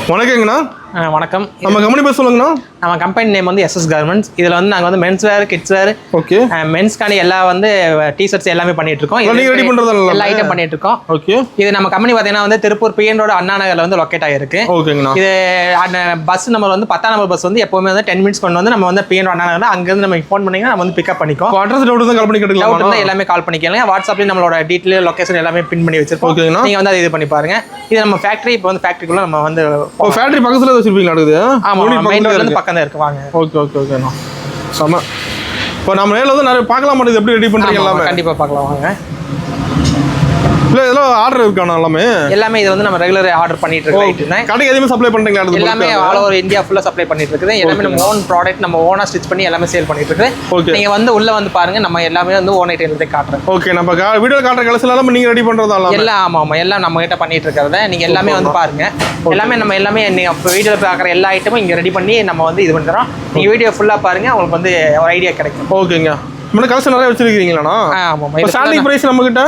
வணக்கங்கண்ணா. வணக்கம். நம்ம கம்பெனி பேர் சொல்லுங்கண்ணா. நம்ம கம்பெனி நேம் வந்து SS கார்மெண்ட்ஸ். இதில் வந்து நாங்கள் வந்து men's wear, kids wear, okay, மென்ஸ்க்கான எல்லா வந்து டிஷர்ட்ஸ் எல்லாமே பண்ணிட்டு இருக்கோம். நீங்க ரெடி பண்றதால எல்லா ஐட்டம் பண்ணிட்டு இருக்கோம். ஓகே, இது நம்ம கம்பெனி பார்த்தீங்கன்னா வந்து திருப்பூர் PN ரோடு அண்ணா நகர்ல வந்து லொக்கேட் ஆகிருக்கு. ஓகேங்கண்ணா. இது பஸ் நம்பர் வந்து 10ஆம் நம்பர் பஸ் வந்து எப்பவுமே வந்து 10 மினிட்ஸ் கொண்டு வந்து நம்ம வந்து PN ரோடு அண்ணா நகர் அங்கேருந்து நம்ம ஃபோன் பண்ணிங்கன்னா நம்ம வந்து பிக்கப் பண்ணிக்கோம். அட்ரஸ் டவுட் தான் கால் பண்ணி கேட்டுக்கலாம். டவுட் இருந்தால் எல்லாமே கால் பண்ணிக்கலாம். வாட்ஸ்அப்லேயும் நம்மளோட டீட்டெயில் லொகேஷன் எல்லாமே பின் பண்ணி வச்சிருக்கோம். ஓகேங்கண்ணா. நீங்கள் வந்து அதை இது பண்ணி பாருங்க. இது நம்ம ஃபேக்ட்ரி இப்போ வந்து ஃபேக்ட்ரிக்குள்ள நம்ம வந்து ஃபேக்ட்ரி பக்கத்துல வச்சிருப்பீங்களா? ஆமா, மெயின் ரோட்ல இருந்து பக்கம் தான் இருக்கு. வாங்க. ஓகே ஓகே ஓகேண்ணா. சம இப்போ நம்ம நேரில் வந்து நிறைய பார்க்கலாம் மாட்டேங்குது. எப்படி ரெடி பண்ணுறீங்க எல்லாமே? கண்டிப்பாக பார்க்கலாம் வாங்க. இல்லை இதெல்லாம் ஆர்டர் இருக்காண்ணா? எல்லாமே இது வந்து நம்ம ரெகுலர் ஆர்டர் பண்ணிட்டு இருக்கோம். கடைக்கு எதுவுமே சப்ளை பண்ணுறீங்களா? எல்லாமே ஆல் ஓவர் இந்தியா ஃபுல்லாக சப்ளை பண்ணிட்டு இருக்குது. எல்லாமே நம்ம ஓன் ப்ராடக்ட் நம்ம ஓனாக ஸ்டிச் பண்ணி எல்லாமே சேல் பண்ணிட்டு இருக்கு. ஓகே, நீங்கள் வந்து உள்ள வந்து பாருங்க. நம்ம எல்லாமே வந்து ஓன் ஐட்டம் காட்டுறோம். ஓகே, நம்ம வீடியோ காட்டுற கலெக்ஷன் எல்லாம் நீங்கள் ரெடி பண்ணுறதா? எல்லாம் ஆமாம், எல்லாம் நம்ம கிட்ட பண்ணிட்டு இருக்கிறத நீங்கள் எல்லாமே வந்து பாருங்க. எல்லாமே நம்ம எல்லாமே நீங்கள் வீடியோவில் பார்க்குற எல்லா ஐட்டமும் இங்கே ரெடி பண்ணி நம்ம வந்து இது பண்ணுறோம். நீங்கள் வீடியோ ஃபுல்லாக பாருங்க, உங்களுக்கு வந்து ஒரு ஐடியா கிடைக்கும். ஓகேங்க. நம்ம கலெக்ஷன் நிறைய வச்சிருக்கீங்களாண்ணா? ஆமாம். ஸ்டார்டிங் பிரைஸ் நம்ம கிட்ட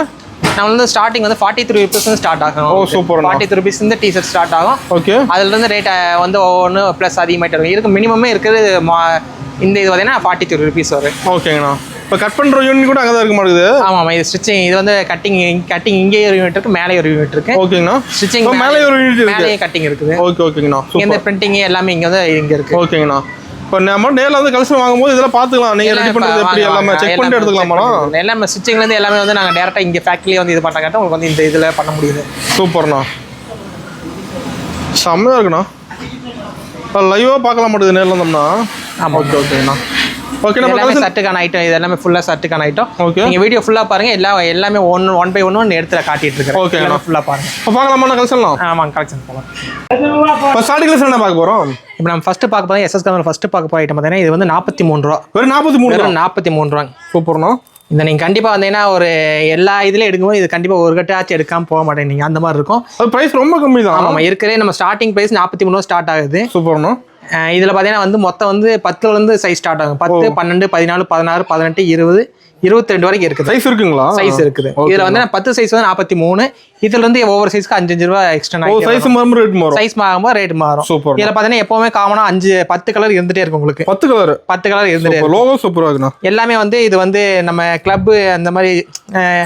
நம்ம வந்து ஸ்டார்டிங் வந்து 43 rupees ஸ்டார்ட் ஆகும். ஓ சூப்பர். 43 rupees இந்த டிஷர்ட் ஸ்டார்ட் ஆகும். ஓகே, அதுல இருந்து ரேட் வந்து ஒவ்வொன்று ப்ளஸ் அதிகமாகிட்டு இருக்கு. மினிமமே இருக்குது இந்த இது பார்த்தீங்கன்னா 43 rupees வரும். ஓகேங்கண்ணா. இப்போ கட் பண்ணுற யூனிட் கூட அங்கே தான் இருக்க மாட்டேங்குது. ஆமாம், இது ஸ்டிச்சிங். இது வந்து கட்டிங் இங்கே ஒரு யூனிட் இருக்கு, மேலே ஒரு யூனிட் இருக்கு. ஓகேங்கண்ணா. ஸ்டிச்சிங் மேலே ஒரு யூனிட் இருக்கு, மேலேயே கட்டிங் இருக்குது. ஓகே ஓகேங்கண்ணா. இந்த பிரிண்டிங் எல்லாமே இங்கே இருக்கு. ஓகேங்கண்ணா. இப்போ நம்ம நேரில் வந்து கலெக்ஷன் வாங்கும்போது இதெல்லாம் பார்த்துக்கலாம். நீங்கள் ரெடி பண்ணுறது எப்படி எல்லாமே செக் பண்ணிட்டு எடுத்துக்கலாமா? எல்லாமே ஸ்டிச்சிங்லேருந்து எல்லாமே வந்து நாங்கள் டேரெக்டாக இங்கே ஃபேக்ட்ரிலேயே வந்து இது பண்ணுறாங்க. உங்களுக்கு வந்து இந்த இதில் பண்ண முடியுது. சூப்பர்ண்ணா, செம்மையாக இருக்குண்ணா. லைவாக பார்க்கலாம் மாட்டேங்குது நேரில் இருந்தோம்னா. ஆமாம். ஓகே ஓகேண்ணா. ஓகே, நம்ம சர்ட்டுக்கான ஐட்டம் இது எல்லாமே ஃபுல்லாக சர்ட்டுக்கான ஐட்டம். ஓகே, நீங்கள் வீடியோ ஃபுல்லாக பாருங்க. எல்லாமே ஒன் பை ஒன் எடுத்து காட்டிட்டு இருக்கேன். ஓகே, ஃபுல்லாக பாருங்க. இப்போ பார்க்கலாமா கலெக்ஷன்லாம்? ஆமாம், கலெக்ஷன் போகலாம். இப்போ ஸ்டார்டிங் கலெக்ஷன் என்ன பார்க்க போகிறோம்? இப்போ நம்ம ஃபஸ்ட்டு பார்க்க போகிறோம் SS கார்மெண்ட்ஸ். ஃபஸ்ட்டு பார்க்க போகிற ஐட்டம் பார்த்தீங்கன்னா இது வந்து 43 ரூபா. வெறும் 43 ரூபா. சூப்பர்ண்ணா. இந்த நீங்கள் கண்டிப்பாக வந்தீங்கன்னா ஒரு எல்லா இதுலேயும் எடுக்கும்போது இது கண்டிப்பாக ஒரு கட்டாச்சும் எடுக்காமல் போக மாட்டேங்க. நீங்கள் அந்த மாதிரி இருக்கும். அது ப்ரைஸ் ரொம்ப கம்மி தான். ஆமாம், இருக்கிறதே நம்ம ஸ்டார்டிங் ப்ரைஸ் 43 ரூபா ஸ்டார்ட் ஆகுது. சூப்பர்ண்ணா. இதில் பார்த்தீங்கன்னா வந்து மொத்தம் வந்து 10லேருந்து சைஸ் ஸ்டார்ட் ஆகும். 10, 12, 14, 16, 18, 20, 22 வரைக்கும் இருக்குது. சைஸ் இருக்குங்களா? சைஸ் இருக்குது. இதில் வந்து 10 சைஸ் வந்து 43. இதுல இருந்து ஒவ்வொரு சைஸ்க்கு 5 ரூபா எக்ஸ்ட்ரா ஆகும். சைஸ் மாறும், ரேட் மாறும். சைஸ் மாறும்போது ரேட் மாறும். சூப்பர். இதில் பார்த்தீங்கன்னா எப்பவுமே காமனா 10 கலர் இருந்துட்டே இருக்கும். உங்களுக்கு 10 கலர் இருந்துட்டே இருக்கும். லோகோ சூப்பரா இருக்குண்ணா. எல்லாமே வந்து இது வந்து நம்ம கிளப் அந்த மாதிரி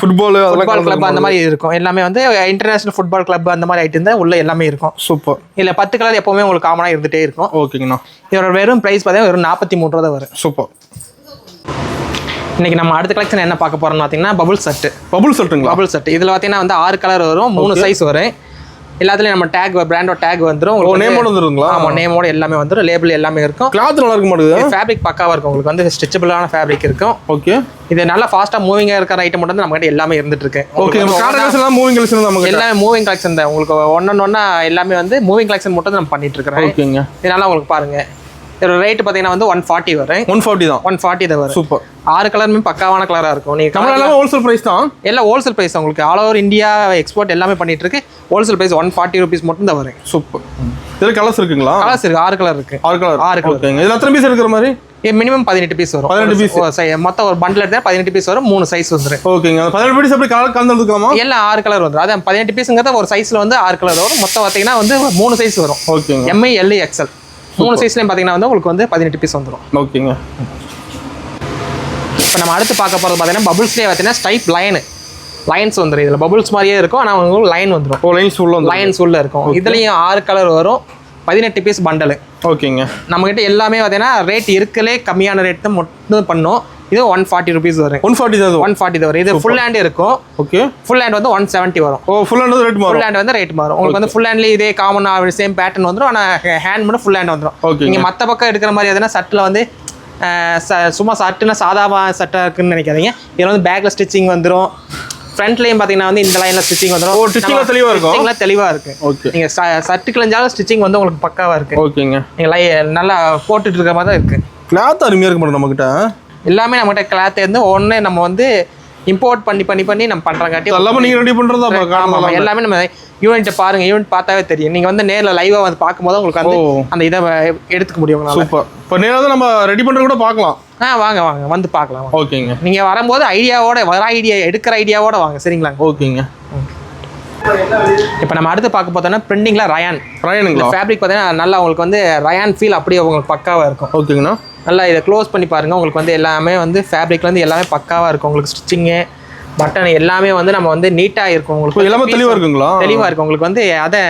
ஃபுட்பால் கிளப் அந்த மாதிரி இருக்கும். எல்லாமே வந்து இன்டர்நேஷனல் ஃபுட்பால் கிளப் அந்த மாதிரி ஐட்டம் தான் உள்ள எல்லாமே இருக்கும். சூப்பர். இல்ல 10 கலர் எப்பவுமே உங்களுக்கு காமனா இருந்துட்டே இருக்கும். ஓகேங்கண்ணா. இதோட வெறும் பிரைஸ் பார்த்தீங்கன்னா வெறும் 43 ரூபா தான் வரும். சூப்பர். இன்னைக்கு நம்ம அடுத்த கலெக்ஷன் என்ன பார்க்க போறோம்னு பார்த்தீங்கன்னா பபுள் செட். பபுள் செட் இதில் பார்த்தீங்கன்னா வந்து 6 கலர் வரும், 3 சைஸ் வரும். எல்லாத்துலயும் நம்ம டேக், பிராண்டோட டேக் வந்துரும். உங்களுக்கு நேமோட வந்துருங்களா? ஆமா, நேமோட எல்லாமே வந்துரும். லேபிள் எல்லாமே இருக்கும். கிளாத் நல்லா இருக்க மாட்டேங்குது. ஃபேப்ரிக் பக்காவா இருக்கும். உங்களுக்கு வந்து ஸ்ட்ரெச்சபிளான ஃபேப்ரிக் இருக்கும். ஓகே, இது நல்லா ஃபாஸ்டா மூவிங்கா இருக்கிற ஐட்டம் மட்டும் நம்ம கிட்ட எல்லாமே இருந்துட்டு இருக்கு. ஓகே, நம்ம கலெக்ஷன் எல்லாம் மூவிங் கலெக்ஷன் தான். நமக்கு எல்லாமே மூவிங் கலெக்ஷன் தான். உங்களுக்கு ஒண்ணொண்ணா எல்லாமே வந்து மூவிங் கலெக்ஷன் மட்டும் நம்ம பண்ணிட்டு இருக்கோம். ஓகேங்க. இதனால உங்களுக்கு பாருங்க, இதோட ரேட் பார்த்தீங்கன்னா வந்து 140 வரும். 140 தான். 140 தான் வரும். சூப்பர். 6 கலருமே பக்காவான கலரா இருக்கும். நீங்க எல்லாமே ஹோல்சேல் பிரைஸ் தான். எல்லாம் ஹோல்சேல் பிரைஸ் தான். உங்களுக்கு ஆல் ஓவர் இந்தியா எக்ஸ்போர்ட் எல்லாமே பண்ணிட்டு இருக்கு. ஹோல்சேல் பிரைஸ் 140 rupees மட்டும் தான் வரும். சூப்பர். இதுல கலர்ஸ் இருக்குங்களா? கலர்ஸ் இருக்கு. 6 கலர் இருக்கு. 6 கலர். ஓகேங்க. இதுல எத்தனை பீஸ் இருக்கிற மாதிரி? மினிமம் 18 பீஸ் வரும். 18 பீஸ் மொத்தம் ஒரு பண்டில் எடுத்தா 18 பீஸ் வரும். 3 சைஸ் வந்துரும். ஓகேங்க. 18 பீஸ் அப்படி கலர் கலந்து எடுத்துக்கலாமா? எல்லாம் 6 கலர் வந்துரும். அதான் 18 பீஸ்ங்கறது ஒரு சைஸ்ல வந்து 6 கலர் வரும். மொத்தம் பாத்தீங்கன்னா வந்து 3 சைஸ் வரும். ஓகேங்க. M, L, XL 3 சைஸ்லயும் பாத்தீங்கன்னா வந்து உங்களுக்கு வந்து 18 பீஸ் வந்துரும். ஓகேங்க. இப்போ நம்ம அடுத்து பார்க்க போறது பாத்தீங்கன்னா பபுள்ஸ்லயே பாத்தீங்கன்னா ஸ்டைப் லைன்ஸ் வந்துரும். இதுல பபுள்ஸ் மாதிரியே இருக்கும், ஆனா உங்களுக்கு லைன் வந்துரும். லைன்ஸ் உள்ள இருக்கும். இதுலயும் 6 கலர் வரும். 18 பீஸ் பண்டல். ஓகேங்க. நம்ம கிட்ட எல்லாமே பாத்தீங்கன்னா ரேட் இருக்கலே கம்மியான ரேட் தான் மட்டும் பண்ணோம். இது 140 rupees வரும். 140 வரும். இது ஃபுல் ஹேண்ட் இருக்கும். ஓகே, ஃபுல் ஹேண்ட் வந்து 170 வரும். ஓ, ஃபுல் ஹேண்ட் ரேட் மாறும். ஃபுல் ஹேண்ட் வந்து ரேட் மாறும். உங்களுக்கு வந்து ஃபுல் ஹேண்ட்ல இதே காமனா சேம் பேட்டர்ன் வந்துரும். ஆனா ஹேண்ட் மட்டும் ஃபுல் ஹேண்ட் வந்துரும். நீங்க மத்த பக்கம் எடுக்கிற மாதிரி எதனா சட்ல வந்து சும்மா சட்டுனா சாதாரண சட்டா இருக்குன்னு நினைக்காதீங்க. இதுல வந்து பேக்ல ஸ்டிச்சிங் வந்துரும். ஃப்ரண்ட்லயும் பாத்தீங்கன்னா வந்து இந்த லைன்ல ஸ்டிச்சிங் வந்துரும். ஓ, ஸ்டிச்சிங்ல தெளிவா இருக்கும். ஸ்டிச்சிங்ல தெளிவா இருக்கு. ஓகே, நீங்க சட்டு கிளஞ்சாலும் ஸ்டிச்சிங் வந்து உங்களுக்கு பக்காவா இருக்கு. ஓகேங்க. நீங்க நல்லா போட்டுட்டு இருக்க மாதிரி தான் இருக்கு. கிளாத் அருமையா இருக்கு மேடம். நம்ம கிட்ட எல்லாமே நம்ம கிட்ட கிளாத் வந்து ஒண்ணே நம்ம வந்து இம்போர்ட் பண்ணி நம்ம பண்றங்காட்டி எல்லாமே நீங்க ரெடி பண்றதா பாக்கலாம். எல்லாமே நம்ம யூனிட் பாருங்க. யூனிட் பார்த்தாவே தெரியும். நீங்க வந்து நேர்ல லைவா வந்து பாக்கும்போது உங்களுக்கு வந்து அந்த இதை எடுத்துக்க முடியும். சூப்பர். இப்போ நேரா நம்ம ரெடி பண்றது கூட பார்க்கலாம். வாங்க வந்து பார்க்கலாம். ஓகேங்க. நீங்க வரும்போது ஐடியாவோட எடுக்கிற ஐடியாவோட வாங்க. சரிங்களா? ஓகேங்க. இப்போ நம்ம அடுத்து பார்க்க பார்த்தோம்னா பிரிண்டிங்ல ரயானுங்களா ஃபேப்ரிக் பார்த்தீங்கன்னா நல்லா உங்களுக்கு வந்து ரயான் ஃபீல் அப்படியே உங்களுக்கு பக்காவாக இருக்கும். ஓகேங்கண்ணா. நல்லா இதை க்ளோஸ் பண்ணி பாருங்கள். உங்களுக்கு வந்து எல்லாமே வந்து ஃபேப்ரிக்ல வந்து எல்லாமே பக்காவாக இருக்கும். உங்களுக்கு ஸ்டிச்சிங்கு பட்டன் எல்லாமே வந்து நம்ம வந்து நீட்டாக இருக்கும். உங்களுக்கு எல்லாமே தெளிவாக இருக்குங்களா? தெளிவாக இருக்கும். உங்களுக்கு வந்து அதை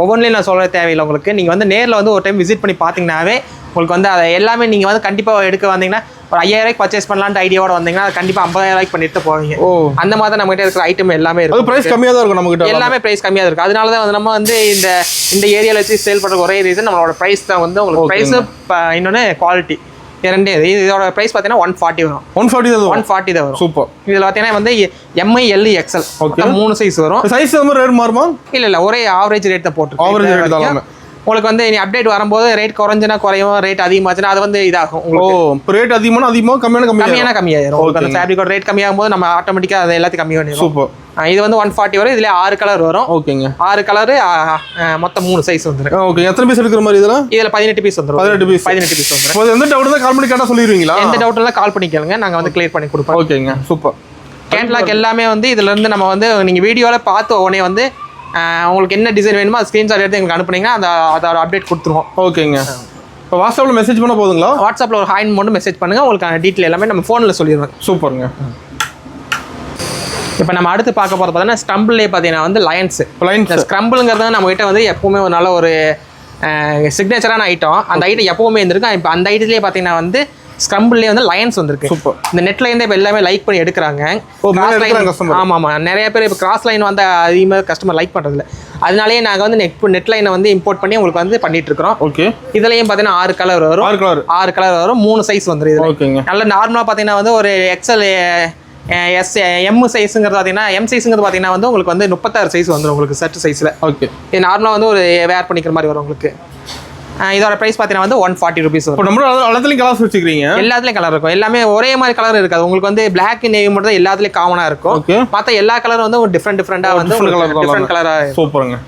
ஒவ்வொன்றிலையும் நான் சொல்ல தேவையில்லை. உங்களுக்கு நீங்கள் வந்து நேரில் வந்து ஒரு டைம் விசிட் பண்ணி பார்த்தீங்கன்னாவே உங்களுக்கு வந்து அதை எல்லாமே நீங்கள் வந்து கண்டிப்பாக எடுக்க வந்தீங்கன்னா ஒரு 5000 பர்ச்சேஸ் பண்ணலான்ட்டு ஐடியாவோட வந்தீங்கன்னா கண்டிப்பாக 50000 பண்ணிட்டு போவீங்க. அந்த மாதிரி தான் நம்மகிட்ட இருக்கிற ஐட்டம் எல்லாமே இருக்கும். பிரைஸ் கம்மியாக தான் இருக்கும் நம்மகிட்ட. எல்லாமே பிரைஸ் கம்மியாக இருக்கும். அதனால தான் வந்து நம்ம வந்து இந்த ஏரியாவில் வச்சு சேல் பண்ணுற ஒரே ரீசன் நம்மளோட ப்ரைஸ் தான் வந்து உங்களுக்கு ப்ரைஸ் இன்னொன்று குவாலிட்டி இரண்டே. இதோட ப்ரைஸ் பார்த்தீங்கன்னா 140 வரும். 140 தான் வரும். சூப்பர். இதில் பார்த்தீங்கன்னா வந்து MI L XL 3 சைஸ் வரும். சைஸ் ரேட் மாறுமா? இல்லை ஒரே ஆவரேஜ் ரேட் தான் போட்டுருக்கோம். ஆவரேஜ் ரேட் தான். உங்களுக்கு வந்து அப்டேட் வரும்போது ரேட் குறைஞ்சுனா குறையும், ரேட் அதிகமாச்சுன்னா அது வந்து இதாகும். உங்களுக்கு ரேட் அதிகமாக கம்மியாயிரும். உங்களுக்கு அந்த ஃபேப்ரிக்கோட ரேட் கம்மியாகும் போது நம்ம ஆட்டோமேட்டிக்காக அது எல்லாத்தையும் கம்மி பண்ணிடும். சூப்பர். இது வந்து 140 வரும். இதுல 6 கலர் வரும். ஓகேங்க. 6 கலர் மொத்தம் 3 சைஸ் வந்துரும். ஓகே. எத்தனை பீஸ் எடுக்கிற மாதிரி இதெல்லாம்? இதுல 18 பீஸ் வந்துரும். 18 பீஸ் வந்துரும். எந்த டவுட் இருந்தா கால் பண்ணி கேட்டா சொல்லிடுவீங்களா? எந்த டவுட் இருந்தா கால் பண்ணி கேளுங்க, நாங்க வந்து கிளியர் பண்ணி கொடுப்போம். ஓகேங்க. சூப்பர். கேட்லாக் எல்லாமே வந்து இதுல இருந்து நம்ம வந்து நீங்க வீடியோல பார்த்த உடனே வந்து உங்களுக்கு என்ன டிசைன் வேணுமோ அது ஸ்க்ரீன்ஷாட் எடுத்து எங்களுக்கு அனுப்புனீங்கன்னா அதோட அப்டேட் கொடுத்துருவோம். ஓகேங்க. இப்போ வாட்ஸ்அப்பில் மெசேஜ் பண்ண போதுங்களா? வாட்ஸ்அப்பில் ஒரு ஹாய் மட்டும் மெசேஜ் பண்ணுங்க, உங்களுக்கு டீட்டெயில் எல்லாமே நம்ம ஃபோனில் சொல்லிடுவோம். சூப்பருங்க. இப்போ நம்ம அடுத்து பார்க்க போகிறது பார்த்தீங்கன்னா ஸ்க்ரம்பிள்லேயே பார்த்தீங்கன்னா வந்து லயன்ஸ். ஸ்க்ரம்பிளுங்கிறது நம்ம கிட்ட வந்து எப்பவுமே ஒரு நல்ல ஒரு சிக்னேச்சரான ஐட்டம். அந்த ஐட்டம் எப்பவுமே இருந்திருக்கு. இப்போ அந்த ஐட்டத்துலேயே பார்த்தீங்கன்னா வந்து ஸ்க்ரம்பிள்லேயே வந்து லயன்ஸ் வந்துருக்கு. சூப்பர். இந்த நெட்ல இருந்து இப்போ எல்லாமே லைக் பண்ணி எடுக்கிறாங்க. ஆமாம். நிறைய பேர் இப்போ கிராஸ் லைன் வந்து அதிகமாக கஸ்டமர் லைக் பண்ணுறதில்ல. அதனாலேயே நாங்கள் வந்து நெட் லைனை வந்து இம்போர்ட் பண்ணி உங்களுக்கு வந்து பண்ணிட்டு இருக்கிறோம். ஓகே. இதுலயும் பார்த்தீங்கன்னா 6 கலர் வரும். 6 கலர் வரும். 3 சைஸ் வந்துடும். இது ஓகேங்க. நல்ல நார்மலாக பார்த்தீங்கன்னா வந்து ஒரு XL M சைஸுங்கிறது பார்த்தீங்கன்னா M சைஸுங்கிறது பார்த்தீங்கன்னா வந்து உங்களுக்கு வந்து 36 சைஸ் வந்துடும் உங்களுக்கு ஷர்ட் சைஸில். ஓகே. இது நார்மலாக வந்து ஒரு வேர் பண்ணிக்கிற மாதிரி வரும் உங்களுக்கு. இதோட பிரைஸ் பார்த்தீங்கன்னா வந்து 140 ருபீஸ் வரும். நம்ம எல்லாத்துலயும் கலர்ஸ் வச்சுக்கிறீங்க? எல்லாத்துலயும் கலர் இருக்கும். எல்லாமே ஒரே மாதிரி கலர் இருக்காது. உங்களுக்கு வந்து பிளாக் நேவி மட்டும் தான் எல்லாத்துலயும் காமனா இருக்கும். மற்ற எல்லா கலரும் வந்து ஒரு டிஃப்ரெண்டா வந்து டிஃப்ரெண்ட் கலரா. சூப்பருங்க.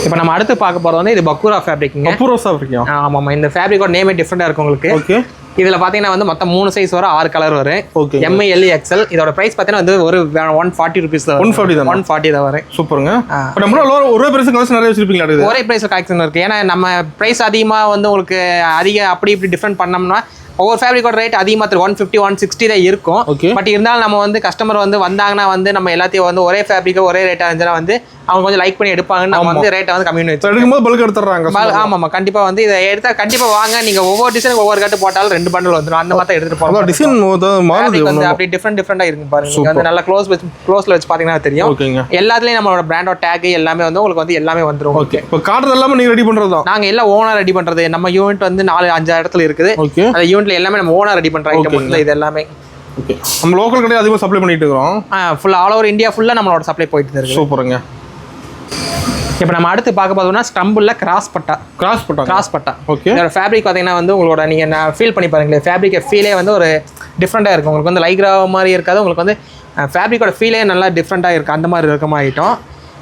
இப்போ நம்ம அடுத்து பார்க்க போறது வந்து இது பக்கூரா ஃபேப்ரிக்ங்க. பக்கூரா ஃபேப்ரிக். ஆமாம். இந்த ஃபேப்ரிக்கோட நேமே டிஃப்ரெண்டா இருக்கும் உங்களுக்கு. ஓகே. இதுல பாத்தீங்கன்னா வந்து மொத்தம் 3 சைஸ் வரும். 6 கலர் வரும். ஓகே. MI L XL. இதோட பிரைஸ் பாத்தீங்கன்னா வந்து ஒரு 140 ருபீஸ் தான். 140 தான் வரும். சூப்பருங்க. நம்ம ஒரே பிரைஸ் கலெக்ஷன் நிறைய வச்சிருப்பீங்களா? ஒரே பிரைஸ் கலெக்ஷன் இருக்கு. ஏன்னா நம்ம பிரைஸ் அதிகமா வந்து உங்களுக்கு அப்படி இப்படி டிஃபரெண்ட் பண்ணோம்னா ஒவ்வொரு ஃபேப்ரிக்கோட ரேட் அதிகமாக 150 160 தான் இருக்கும். பட் இருந்தாலும் நம்ம வந்து கஸ்டமர் வந்து வந்தாங்கன்னா வந்து நம்ம எல்லாத்தையும் வந்து ஒரே ஃபேப்ரிக்கோ ஒரே ரேட்டாக இருந்துச்சுன்னா வந்து அவங்க கொஞ்சம் லைக் பண்ணி எடுப்பாங்கன்னு நம்ம வந்து ரேட்டை வந்து கம்மி பண்ணி எடுக்கும்போது பல்க் எடுத்துறாங்க. ஆமாம். கண்டிப்பாக வந்து இதை எடுத்தால் கண்டிப்பாக வாங்க. நீங்கள் ஒவ்வொரு டிசைனுக்கு ஒவ்வொரு கட்டு போட்டாலும் 2 பண்டில் வந்துடும். அந்த மாதிரி எடுத்துட்டு போகலாம். டிசைன் வந்து அப்படி டிஃப்ரெண்டாக இருக்கு பாருங்க. நீங்கள் வந்து நல்லா க்ளோஸ்ல வச்சு பார்த்தீங்கன்னா தெரியும். எல்லாத்துலேயும் நம்மளோட பிராண்டோட டேக் எல்லாமே வந்து உங்களுக்கு வந்து எல்லாமே வந்துடும். ஓகே. இப்போ கார்டு எல்லாமே நீங்கள் ரெடி பண்ணுறது தான்? நாங்கள் எல்லாம் ஓனாக ரெடி பண்ணுறது. நம்ம யூனிட் வந்து 4-5 இடத்துல இருக்குது. அந்த யூனிட்ல எல்லாமே நம்ம ஓனாக ரெடி பண்ணுற ஐட்டம் இது எல்லாமே. ஓகே. நம்ம லோக்கல் கடையில் அதிகமாக சப்ளை பண்ணிட்டு இருக்கோம். ஃபுல்லாக ஆல் ஓவர் இந்தியா ஃபுல்லாக நம்மளோட சப்ளை போயிட்டு இருக்கு. சூப்பருங்க. இப்போ நம்ம அடுத்து பார்க்க பார்த்தோம்னா ஸ்டம்பிளில் கிராஸ் பட்டா. ஓகே. இதோட ஃபேப்ரிக் பார்த்தீங்கன்னா வந்து உங்களோட நீங்கள் ஃபீல் பண்ணி பாருங்களேன். ஃபேப்ரிக்கை ஃபீலே வந்து ஒரு டிஃப்ரெண்ட்டாக இருக்கும். உங்களுக்கு வந்து லைக்ரா மாதிரி இருக்காது. உங்களுக்கு வந்து ஃபேப்ரிக்கோட ஃபீலே நல்லா டிஃப்ரெண்ட்டாக இருக்குது. அந்த மாதிரி இருக்க மாதிரி ஐட்டம்.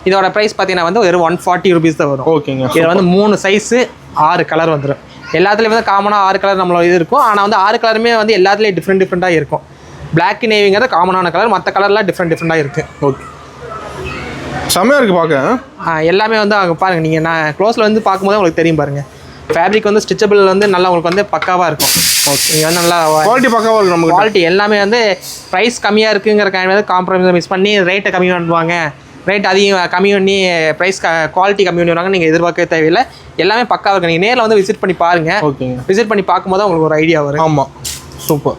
இதோட ப்ரைஸ் பார்த்தீங்கன்னா வந்து ஒரு 140 ருபீஸ் தான் வரும். ஓகேங்க. இதில் வந்து 3 சைஸு 6 கலர் வந்துடும். எல்லாத்துலேயும் வந்து காமனாக 6 கலர் நம்மளோட இது இருக்கும். ஆனால் வந்து 6 கலருமே வந்து எல்லாத்துலேயும் டிஃப்ரெண்ட்டாக இருக்கும். பிளாக் நேவிங்கிறது காமனான கலர். மற்ற கலர்லாம் டிஃப்ரெண்ட்டாக இருக்குது. ஓகே. செம்மையாக இருக்குது பார்க்க. எல்லாமே வந்து அங்கே பாருங்கள். நீங்கள் நான் க்ளோஸில் வந்து பார்க்கும்போது உங்களுக்கு தெரியும் பாருங்கள். ஃபேப்ரிக் வந்து ஸ்டிச்சபிள் வந்து நல்லா உங்களுக்கு வந்து பக்காவாக இருக்கும். ஓகே. நீங்கள் வந்து நல்லா குவாலிட்டி பக்காவாக இருக்கும். நமக்கு குவாலிட்டி எல்லாமே வந்து ப்ரைஸ் கம்மியாக இருக்குங்கிற வந்து காம்ப்ரமைஸ் பண்ணி ரேட்டை கம்மி பண்ணுவாங்க. ரேட் அதிகம் கம்மி பண்ணி ப்ரைஸ் குவாலிட்டி கம்மி பண்ணுவாங்க. நீங்கள் எதிர்பார்க்க தேவையில்லை. எல்லாமே பக்காவாக இருக்குது. நீங்கள் நேரில் வந்து விசிட் பண்ணி பாருங்கள். ஓகேங்க. விசிட் பண்ணி பார்க்கும்போது உங்களுக்கு ஒரு ஐடியா வரும். ஆமாம். சூப்பர்.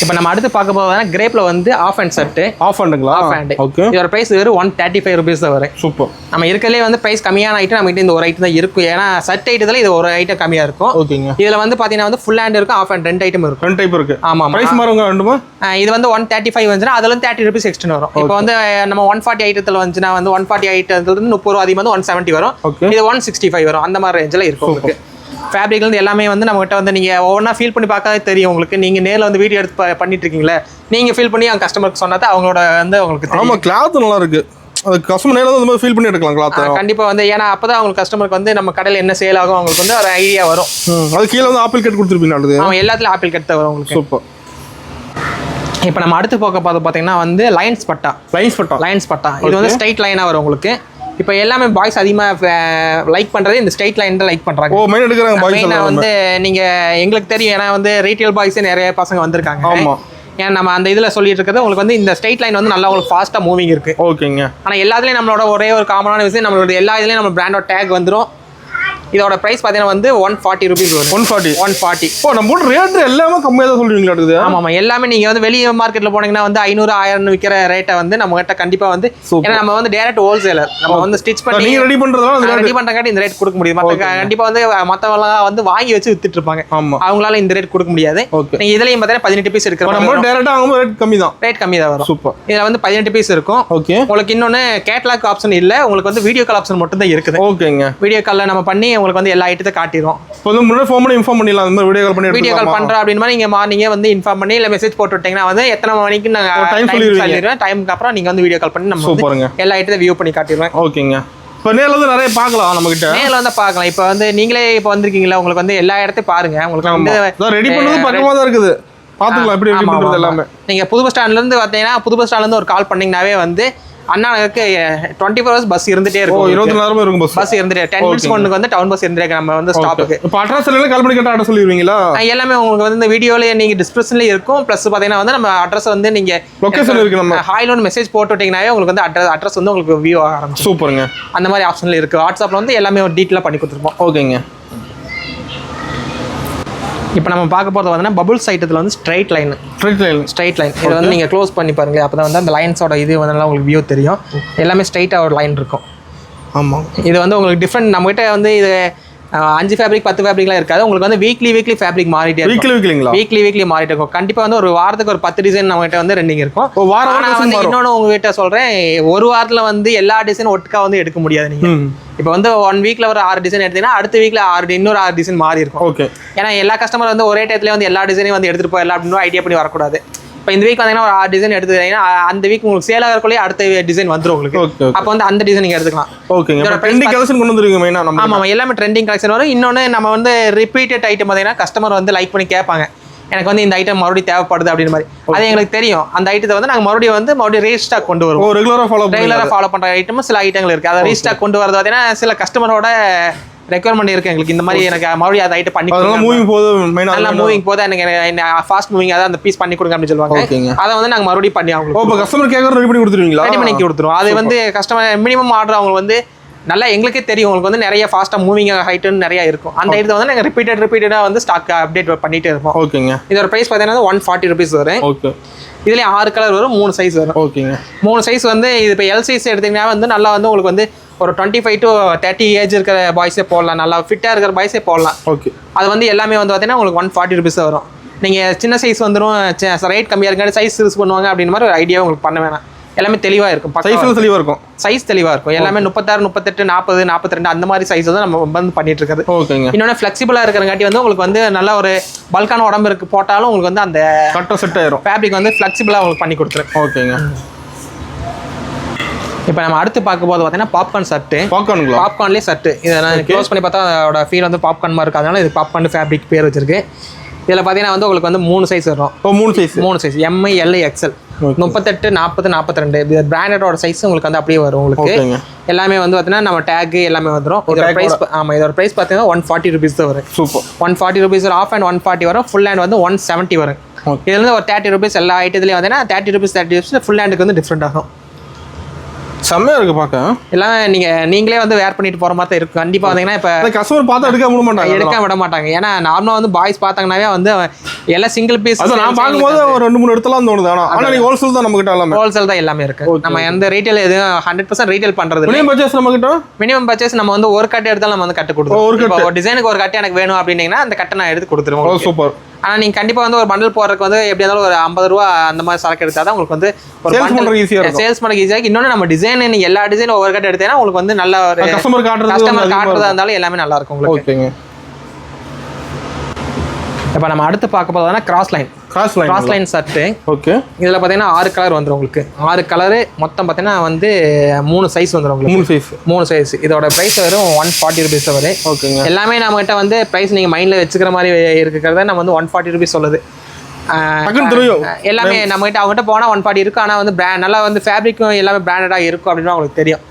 இப்போ நம்ம அடுத்து பார்க்க போகிறதா கிரேப்ல வந்து ஆஃப் ஹேண்ட் ஷர்ட். ஆஃப் ஹேண்டுங்களா? Half hand. ஓகே. இதோட பிரைஸ் வெறும் 135 ருபீஸ் தான் வரும். சூப்பர். நம்ம இருக்கிறதுலே வந்து பிரைஸ் கம்மியான ஐட்டம் நம்ம கிட்ட இந்த ஒரு ஐட்டம் தான் இருக்கும். ஏன்னா ஷர்ட் ஐட்டத்தில் இது ஒரு ஐட்டம் கம்மியாக இருக்கும். ஓகேங்க. இதில் வந்து பார்த்தீங்கன்னா வந்து ஃபுல் ஹேண்ட் இருக்கும், ஆஃப் ஹேண்ட் 2 ஐட்டம் இருக்கும். 2 டைப் இருக்கு. ஆமாம். பிரைஸ் மாறுங்க ரெண்டுமா? இது வந்து 135 வந்துச்சுன்னா அதில் 30 ருபீஸ் எக்ஸ்ட்ரா வரும். இப்போ வந்து நம்ம 140 ஐட்டத்தில் வந்துச்சுன்னா வந்து 140 ஐட்டத்துல 30 ரூபா அதிகமாக வந்து 170 வரும். இது 165 வரும். அந்த மாதிரி ரேஞ்சில் இருக்கும் உங்களுக்கு. ஃபேப்ரிக்லேருந்து எல்லாமே வந்து நம்மகிட்ட வந்து நீங்கள் ஒவ்வொன்றா ஃபீல் பண்ணி பார்க்காதே தெரியும் உங்களுக்கு. நீங்கள் நேரில் வந்து வீடியோ எடுத்து பண்ணிட்டு இருக்கீங்களே, நீங்கள் ஃபீல் பண்ணி அவங்க கஸ்டமருக்கு சொன்னா அவங்களோட வந்து உங்களுக்கு தெரியும். ஆமாம். கிளாத் நல்லா இருக்கு. அது கஸ்டமர் நேரில் வந்து ஃபீல் பண்ணி எடுக்கலாம் கிளாத். கண்டிப்பாக வந்து ஏன்னா அப்போ தான் அவங்களுக்கு கஸ்டமருக்கு வந்து நம்ம கடையில் என்ன சேல் ஆகும் அவங்களுக்கு வந்து ஒரு ஐடியா வரும். அது கீழே வந்து ஆப்பிள் கட் கொடுத்துருப்பீங்க. அவன் எல்லாத்துலையும் ஆப்பிள் கட் தான் வரும் உங்களுக்கு. சூப்பர். இப்போ நம்ம அடுத்து பார்த்தீங்கன்னா வந்து லைன்ஸ் பட்டா இது வந்து ஸ்ட்ரைட் லைனாக வரும் உங்களுக்கு. இப்போ எல்லாமே பாய்ஸ் அதிகமாக லைக் பண்ணுறது இந்த ஸ்ட்ரைட் லைன் தான் லைக் பண்ணுறாங்க. ஓ மெயின் எடுக்கிறாங்க பாய்ஸ். மெயினாக வந்து நீங்கள் எங்களுக்கு தெரியும், ஏன்னா வந்து ரீட்டைல் பாய்ஸே நிறைய பசங்க வந்திருக்காங்க. ஆமாம். ஏன்னா நம்ம அந்த இதில் சொல்லிட்டு இருக்கிறது உங்களுக்கு வந்து இந்த ஸ்ட்ரைட் லைன் வந்து நல்லா உங்களுக்கு ஃபாஸ்ட்டாக மூவிங் இருக்குது. ஓகேங்க. ஆனால் எல்லாத்துலேயும் நம்மளோட ஒரே ஒரு காமனான விஷயம், நம்மளோட எல்லா இதுலேயும் நம்ம பிராண்டோட டேக் வந்துடும். இதோட பிரைஸ் பார்த்தீங்கன்னா வந்து 140 rupees வரும். 140. ஓ நம்ம ரேட் எல்லாமே கம்மியாக தான் சொல்றீங்களா? இருக்குது. ஆமாம் எல்லாமே நீங்கள் வந்து வெளியே மார்க்கெட்டில் போனீங்கன்னா வந்து 500 1000 விற்கிற ரேட்டை வந்து நம்ம கிட்ட கண்டிப்பாக வந்து, ஏன்னா நம்ம வந்து டேரக்ட் ஹோல்சேலர், நம்ம வந்து ஸ்டிச் பண்ணி நீங்கள் ரெடி பண்ணுறதுனால இந்த ரேட் கொடுக்க முடியும். மற்ற கண்டிப்பாக வந்து மற்றவங்க வந்து வாங்கி வச்சு வித்துட்டு இருப்பாங்க. அவங்களால இந்த ரேட் கொடுக்க முடியாது. நீங்கள் இதுலையும் பார்த்தீங்கன்னா 18 பீஸ் இருக்கிற டேரக்டாக அவங்க ரேட் கம்மி தான் வரும். சூப்பர். இதில் வந்து 18 பீஸ் இருக்கும். ஓகே. உங்களுக்கு இன்னொன்று கேட்லாக் ஆப்ஷன் இல்லை, உங்களுக்கு வந்து வீடியோ கால் ஆப்ஷன் மட்டும் தான் இருக்குது. ஓகேங்க. வீடியோ காலில் நம்ம பண்ணி உங்களுக்கு வந்து எல்லா ஐட்டத்தை காட்டிடுவோம். முன்னாடி ஃபோன் பண்ணி இன்ஃபார்ம் பண்ணிடலாம். அந்த மாதிரி வீடியோ கால் பண்றோம் அப்படின்ற மாதிரி நீங்க மார்னிங்கே வந்து இன்ஃபார்ம் பண்ணி இல்ல மெசேஜ் போட்டு விட்டீங்கன்னா வந்து எத்தனை மணிக்கு நாங்க டைம் சொல்லிடுவேன். டைமுக்கு அப்புறம் நீங்க வந்து வீடியோ கால் பண்ணி நம்ம சூப்பருங்க எல்லா ஐட்டத்தை வியூ பண்ணி காட்டிடுவேன். ஓகேங்க. இப்போ நேரில் வந்து நிறைய பார்க்கலாம், நம்ம கிட்ட நேரில் வந்து பார்க்கலாம். இப்போ வந்து நீங்களே இப்போ வந்திருக்கீங்களா, உங்களுக்கு வந்து எல்லா இடத்தையும் பாருங்க. உங்களுக்கு வந்து ரெடி பண்ணது பக்கமாக தான் இருக்குது, பார்த்துக்கலாம் எப்படி ரெடி பண்ணுறது எல்லாமே. நீங்கள் புது பஸ் ஸ்டாண்ட்லேருந்து பார்த்தீங்கன்னா புது பஸ் ஸ்டாண்ட்லேருந்து ஒரு கால் பண்ணிங்கனாவே வந்து அண்ணாக்கு 24 hours பஸ் இருந்துட்டே இருக்கும். 24 நேரமும் இருக்கும் பஸ் இருந்துட்டே 10 minutes கொண்டுக்கு வந்து டவுன் பஸ் இருந்துட்டே நம்ம வந்து ஸ்டாப்புக்கு. இப்போ அட்ரஸ் எல்லாம் கால் பண்ணி கேட்டால் அட்ரஸ் சொல்லிடுவீங்களா? எல்லாமே உங்களுக்கு வந்து இந்த வீடியோல நீங்க டிஸ்கிரிப்ஷன்ல இருக்கும். ப்ளஸ் பார்த்தீங்கன்னா வந்து நம்ம அட்ரஸ் வந்து நீங்க லொகேஷன் இருக்கு, நம்ம ஹாய்ல மெசேஜ் போட்டு விட்டீங்கன்னாவே உங்களுக்கு வந்து அட்ரஸ் வந்து உங்களுக்கு வியூ ஆக ஆரம்பிக்கும். சூப்பருங்க. அந்த மாதிரி ஆப்ஷன்ல இருக்கு. வாட்ஸ்அப்ல வந்து எல்லாமே டீட்டெயிலாக பண்ணி கொடுத்துருப்போம். ஓகேங்க. இப்போ நம்ம பார்க்க போகிறது வந்து பபுள்ஸ் ஐட்டத்தில் வந்து ஸ்ட்ரைட் லைன் இதை வந்து நீங்கள் க்ளோஸ் பண்ணி பாருங்க. அப்போ தான் வந்து அந்த லைன்ஸோட இது வந்து உங்களுக்கு வியூ தெரியும். எல்லாமே ஸ்ட்ரைட்டாக ஒரு லைன் இருக்கும். ஆமாம். இது வந்து உங்களுக்கு டிஃப்ரெண்ட். நம்மகிட்ட வந்து இது 5 ஃபேப்ரிக் 10 ஃபேப்ரிக்லாம் இருக்காது. உங்களுக்கு வந்து வீக்லி ஃபேப்ரிக் மாறிட்டே இருக்கும். வீக்லி மாறிட்டே இருக்கும். கண்டிப்பாக வந்து ஒரு வாரத்துக்கு ஒரு 10 டிசைன் நம்மகிட்ட வந்து ரெண்டிங் இருக்கும். ஆனால் வந்து இன்னொன்று உங்ககிட்ட சொல்கிறேன், ஒரு வாரத்தில் வந்து எல்லா டிசைனும் ஒட்டுக்கா வந்து எடுக்க முடியாது. நீங்கள் இப்போ வந்து 1 வீக்ல ஒரு 6 டிசைன் எடுத்தீங்கன்னா அடுத்த வீக்ல இன்னொரு 6 டிசைன் மாறி இருக்கும். ஓகே. ஏன்னா எல்லா கஸ்டமர் வந்து ஒரே டயத்துல வந்து எல்லா டிசைனையும் வந்து எடுத்துட்டு போயிடலாம் அப்படின்னு ஐடியா பண்ணி வரக்கூடாது. இப்போ இந்த வீக் வந்தீங்கன்னா ஒரு 6 டிசைன் எடுத்துக்கிட்டீங்கன்னா அந்த வீக் உங்களுக்கு சேல் ஆகிறக்குள்ளே அடுத்த டிசைன் வந்துடும் உங்களுக்கு. அப்போ வந்து அந்த டிசைன் நீங்கள் எடுத்துக்கலாம். ஓகேங்க. ட்ரெண்டிங் கலெக்ஷன் கொண்டு வந்துருங்க மெயினா. ஆமாம் எல்லாமே ட்ரெண்டிங் கலெக்ஷன் வரும். இன்னொன்று நம்ம வந்து ரிப்பீட்டட் ஐட்டம் பார்த்தீங்கன்னா கஸ்டமர் வந்து லைக் பண்ணி கேட்பாங்க, எனக்கு வந்து இந்த ஐட்டம் மறுபடியும் தேவைப்படுது அப்படின்னு மாதிரி. அது எங்களுக்கு தெரியும். அந்த ஐட்டத்தை வந்து நாங்கள் மறுபடியும் ரீஸ்டாக் கொண்டு வருவோம். ரெகுலராக ஃபாலோ பண்ணுற ஐட்டமும் சில ஐட்டங்கள் இருக்குது. அதை ரீஸ்டாக் கொண்டு வரது பார்த்தீங்கன்னா சில கஸ்டமரோட ரெக்யர்மெண்ட் இருக்கு எங்களுக்கு. இந்த மாதிரி எனக்கு மறுபடியும் அதை ஐட்டம் பண்ணி மூவிங் போது எனக்கு ஃபாஸ்ட் மூவிங் அதான் அந்த பீஸ் பண்ணி கொடுங்க அப்படின்னு சொல்லுவாங்க. அதை வந்து நாங்கள் மறுபடியும் பண்ணி அவங்களுக்கு கஸ்டமர் கேட்கறது ரெடி பண்ணி கொடுத்துருவீங்களா? ரெடி பண்ணி கொடுத்துருவோம். அது வந்து கஸ்டமர் மினிமம் ஆர்டர் அவங்க வந்து நல்லா எங்களுக்கே தெரியும். உங்களுக்கு வந்து நிறைய ஃபாஸ்ட்டாக மூவிங் ஹைட்டுன்னு நிறையா இருக்கும். அந்த ஐட்டத்தை வந்து நாங்கள் ரிப்பீட்டடாக வந்து ஸ்டாக் அப்டேட் பண்ணிகிட்டே இருப்போம். ஓகேங்க. இதோட ப்ரைஸ் பார்த்தீங்கன்னா 140 rupees வரும். ஓகே. இதுலேயே 6 கலர் வரும், 3 சைஸ் வரும். ஓகேங்க. 3 சைஸ் வந்து இது இப்போ எல் சைஸ் எடுத்தீங்கன்னா வந்து நல்லா வந்து உங்களுக்கு வந்து ஒரு 25 to 30 ஏஜ் இருக்கிற பாய்ஸே போடலாம். நல்லா ஃபிட்டாக இருக்கிற பாய்ஸே போடலாம். ஓகே. அது வந்து எல்லாமே வந்து பார்த்தீங்கன்னா உங்களுக்கு 140 rupees வரும். நீங்கள் சின்ன சைஸ் வந்துடும், ரேட் கம்மியாக இருக்காது, சைஸ் யூஸ் பண்ணுவாங்க அப்படின்னு மாதிரி ஒரு ஐடியா உங்களுக்கு பண்ண வேணாம். எல்லாமே தெளிவாக இருக்கும். சைஸ் தெளிவாக இருக்கும். எல்லாமே 36 38 40 42 அந்த மாதிரி சைஸ் தான் நம்ம வந்து பண்ணிட்டு இருக்கிறது. ஓகேங்க. இன்னொன்று ஃப்ளெக்சிபிளாக இருக்கிறங்காட்டி வந்து உங்களுக்கு வந்து நல்ல ஒரு பல்கான உடம்பு இருக்கு போட்டாலும் உங்களுக்கு வந்து அந்த கரெக்டாக செட் ஆயிரும். ஃபேப்ரிக் வந்து ஃப்ளெக்சிபிளாக உங்களுக்கு பண்ணி கொடுத்துரும். ஓகேங்க. இப்போ நம்ம அடுத்து பார்க்க போது பார்த்தீங்கன்னா பாப்கார்ன் சட்டு. பாப்கார்ன்லேயே சட்டு. இதை நான் க்ளோஸ் பண்ணி பார்த்தா அதோட ஃபீல் வந்து பாப்கார்ன் மாதிரி இருக்கு. அதனால இது பாப்கார்ன் ஃபேப்ரிக் பேர் வச்சிருக்கு. இதில் பார்த்தீங்கன்னா வந்து உங்களுக்கு வந்து 3 சைஸ் வரும். 3 சைஸ் எம் எல் எக்ஸ்எல் 38 40 42 இது பிராண்டடோட சைஸ் உங்களுக்கு வந்து அப்படியே வரும். உங்களுக்கு எல்லாமே வந்து பார்த்தீங்கன்னா நம்ம டேக் எல்லாமே வந்துடும். இதோட ப்ரைஸ் இதோட ப்ரைஸ் பார்த்தீங்கன்னா 140 rupees தான் வரும். சூப்பர். 140 rupees ஆஃப் அண்ட் 140 வரும். ஃபுல் ஹேண்ட் வந்து 170 வரும். இதுல இருந்து ஒரு 30 rupees எல்லா ஐட்டத்துலேயும் பார்த்தீங்கன்னா 30 rupees ஃபுல் ஹேண்டுக்கு வந்து டிஃப்ரெண்ட் ஆகும். செம்மையா இருக்கு பார்க்க. எல்லாம் நீங்களே வந்து வேர் பண்ணிட்டு போற மாதிரி தான் இருக்கும். கண்டிப்பா வந்தீங்கன்னா இப்ப கஸ்டமர் பார்த்தா எடுக்க விட மாட்டாங்க. ஏன்னா நார்மலா வந்து பாய்ஸ் பார்த்தாங்கன்னாவே வந்து எல்லாம் சிங்கிள் பீஸ். நான் பார்க்கும்போது ஒரு 2-3 இடத்துலாம் தோணுது. ஆனா நீங்க ஹோல்சேல் தான் நம்ம கிட்ட எல்லாமே. ஹோல்சேல் தான் எல்லாமே இருக்கு. நம்ம எந்த ரீட்டைல் எதுவும் 100% ரீட்டைல் பண்றது. மினிமம் பர்ச்சேஸ் நம்ம கிட்ட நம்ம வந்து ஒரு கட்டு எடுத்தாலும் நம்ம வந்து கட்டு கொடுத்துருவோம். ஒரு டிசைனுக்கு ஒரு கட்டு எனக்கு வேணும் அப்படின்னீங்கன்னா அந்த கட்டை நான் எடுத்து கொடுத்துருவோம். சூப்பர். ஆனால் நீங்கள் கண்டிப்பாக வந்து ஒரு பண்டில் போடுறதுக்கு வந்து எப்படி இருந்தாலும் ஒரு 50 ரூபா அந்த மாதிரி சரக்கு எடுத்தால் தான் உங்களுக்கு வந்து சேல்ஸ் பண்ண ஈஸியாக. இன்னொன்று நம்ம டிசைன் நீங்கள் எல்லா டிசைனும் ஒவ்வொரு கட்டு எடுத்தீங்கன்னா உங்களுக்கு வந்து நல்ல ஒரு கஸ்டமர் காட்டுறதா இருந்தாலும் எல்லாமே நல்லா இருக்கும் உங்களுக்கு. இப்போ நம்ம அடுத்து பார்க்க போதோம்னா கிராஸ் லைன் சட்டு. ஓகே. இதில் பார்த்தீங்கன்னா 6 கலர் வந்துடும் உங்களுக்கு. 6 கலரு மொத்தம் பார்த்தீங்கன்னா வந்து 3 சைஸ் வந்துடும் உங்களுக்கு. 3 சைஸ். இதோட ப்ரைஸ் வரும் 140 rupees வரும். ஓகேங்க. எல்லாமே நம்மகிட்ட வந்து ப்ரைஸ் நீங்கள் மைண்டில் வச்சுக்கிற மாதிரி இருக்கிறத நம்ம வந்து 140 rupees சொல்லுது. எல்லாமே நம்மகிட்ட அவங்ககிட்ட போனால் 140 இருக்கும். ஆனால் வந்து நல்லா வந்து ஃபேப்ரிக்கும் எல்லாமே பிராண்டடாக இருக்கும் அப்படின்னு அவங்களுக்கு தெரியும்.